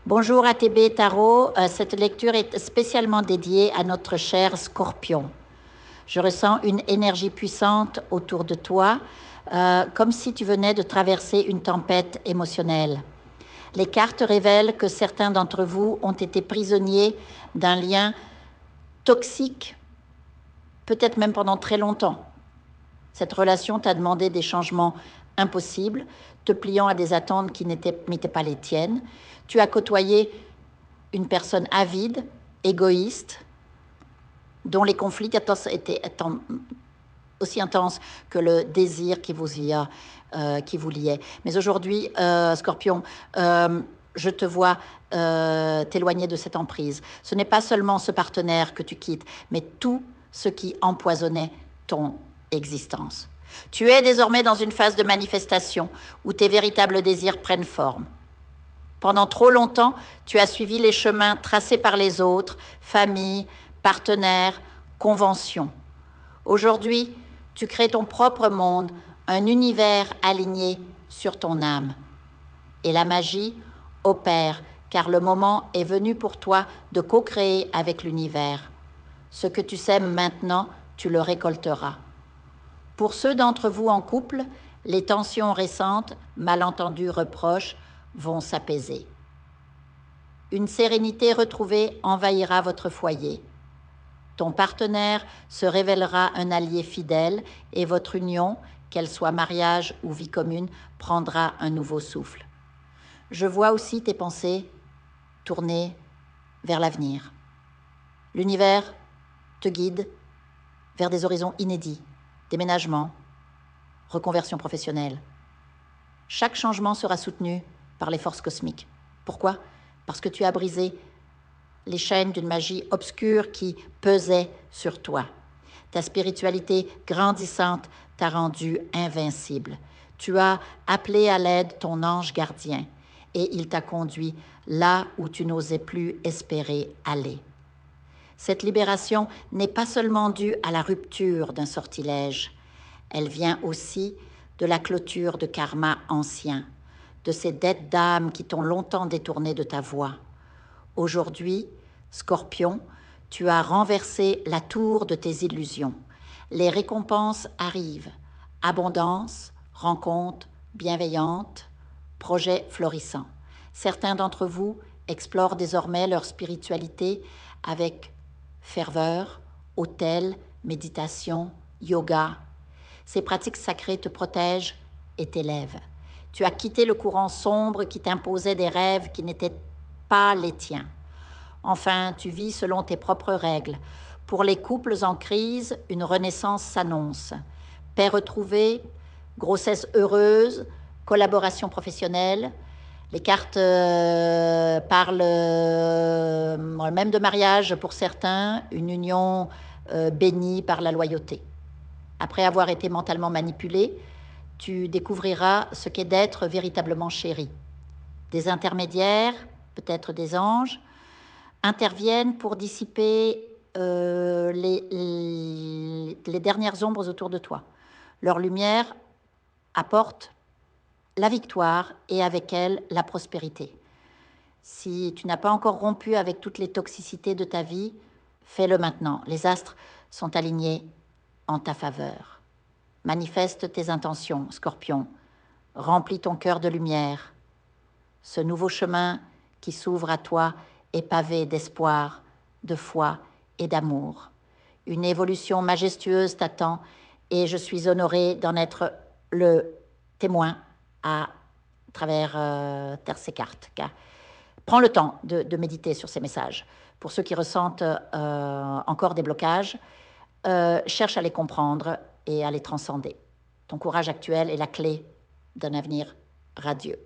Bonjour ATB Tarot, cette lecture est spécialement dédiée à notre cher Scorpion. Je ressens une énergie puissante autour de toi, comme si tu venais de traverser une tempête émotionnelle. Les cartes révèlent que certains d'entre vous ont été prisonniers d'un lien toxique, peut-être même pendant très longtemps. Cette relation t'a demandé des changements impossibles, te pliant à des attentes qui n'étaient pas les tiennes. Tu as côtoyé une personne avide, égoïste, dont les conflits étaient aussi intenses que le désir qui vous liait. Mais aujourd'hui, Scorpion, je te vois t'éloigner de cette emprise. Ce n'est pas seulement ce partenaire que tu quittes, mais tout ce qui empoisonnait ton existence. Tu es désormais dans une phase de manifestation où tes véritables désirs prennent forme. Pendant trop longtemps, tu as suivi les chemins tracés par les autres, famille, partenaires, conventions. Aujourd'hui, tu crées ton propre monde, un univers aligné sur ton âme. Et la magie opère, car le moment est venu pour toi de co-créer avec l'univers. Ce que tu sèmes maintenant, tu le récolteras. Pour ceux d'entre vous en couple, les tensions récentes, malentendus, reproches, vont s'apaiser. Une sérénité retrouvée envahira votre foyer. Ton partenaire se révélera un allié fidèle et votre union, qu'elle soit mariage ou vie commune, prendra un nouveau souffle. Je vois aussi tes pensées tourner vers l'avenir. L'univers te guide vers des horizons inédits, déménagement, reconversion professionnelle. Chaque changement sera soutenu par les forces cosmiques. Pourquoi ? Parce que tu as brisé les chaînes d'une magie obscure qui pesait sur toi. Ta spiritualité grandissante t'a rendu invincible. Tu as appelé à l'aide ton ange gardien et il t'a conduit là où tu n'osais plus espérer aller. Cette libération n'est pas seulement due à la rupture d'un sortilège, elle vient aussi de la clôture de karma ancien, de ces dettes d'âme qui t'ont longtemps détourné de ta voie. Aujourd'hui, Scorpion, tu as renversé la tour de tes illusions. Les récompenses arrivent. Abondance, rencontres bienveillantes, projets florissants. Certains d'entre vous explorent désormais leur spiritualité avec ferveur, autel, méditation, yoga. Ces pratiques sacrées te protègent et t'élèvent. Tu as quitté le courant sombre qui t'imposait des rêves qui n'étaient pas les tiens. Enfin, tu vis selon tes propres règles. Pour les couples en crise, une renaissance s'annonce. Paix retrouvée, grossesse heureuse, collaboration professionnelle. Les cartes parlent même de mariage pour certains, une union bénie par la loyauté. Après avoir été mentalement manipulé, tu découvriras ce qu'est d'être véritablement chéri. Des intermédiaires, peut-être des anges, interviennent pour dissiper les dernières ombres autour de toi. Leur lumière apporte la victoire et avec elle la prospérité. Si tu n'as pas encore rompu avec toutes les toxicités de ta vie, fais-le maintenant. Les astres sont alignés en ta faveur. Manifeste tes intentions, Scorpion. Remplis ton cœur de lumière. Ce nouveau chemin qui s'ouvre à toi est pavé d'espoir, de foi et d'amour. Une évolution majestueuse t'attend et je suis honorée d'en être le témoin à travers ces cartes. Prends le temps de méditer sur ces messages. Pour ceux qui ressentent encore des blocages, cherche à les comprendre et à les transcender. Ton courage actuel est la clé d'un avenir radieux.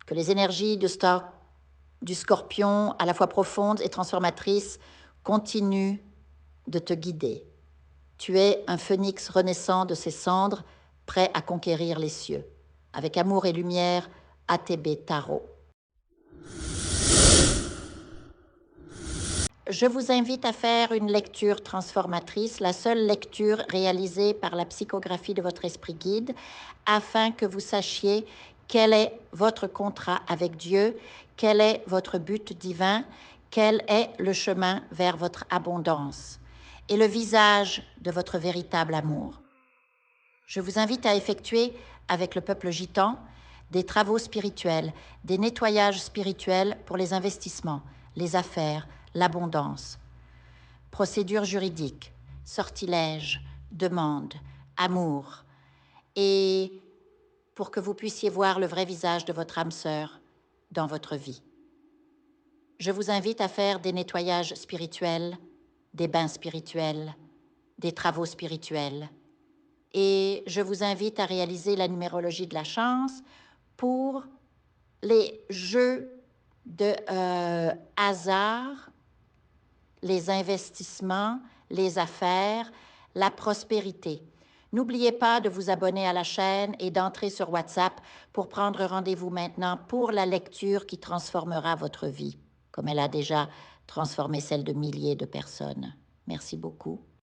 Que les énergies du Scorpion, à la fois profondes et transformatrices, continuent de te guider. Tu es un phénix renaissant de ses cendres, prêt à conquérir les cieux. Avec amour et lumière, ATB Tarot. Je vous invite à faire une lecture transformatrice, la seule lecture réalisée par la psychographie de votre esprit guide, afin que vous sachiez Quel est votre contrat avec Dieu? Quel est votre but divin? Quel est le chemin vers votre abondance et le visage de votre véritable amour? Je vous invite à effectuer avec le peuple gitan des travaux spirituels, des nettoyages spirituels pour les investissements, les affaires, l'abondance. Procédures juridiques, sortilèges, demandes, amour. Et pour que vous puissiez voir le vrai visage de votre âme sœur dans votre vie. Je vous invite à faire des nettoyages spirituels, des bains spirituels, des travaux spirituels. Et je vous invite à réaliser la numérologie de la chance pour les jeux de hasard, les investissements, les affaires, la prospérité. N'oubliez pas de vous abonner à la chaîne et d'entrer sur WhatsApp pour prendre rendez-vous maintenant pour la lecture qui transformera votre vie, comme elle a déjà transformé celle de milliers de personnes. Merci beaucoup.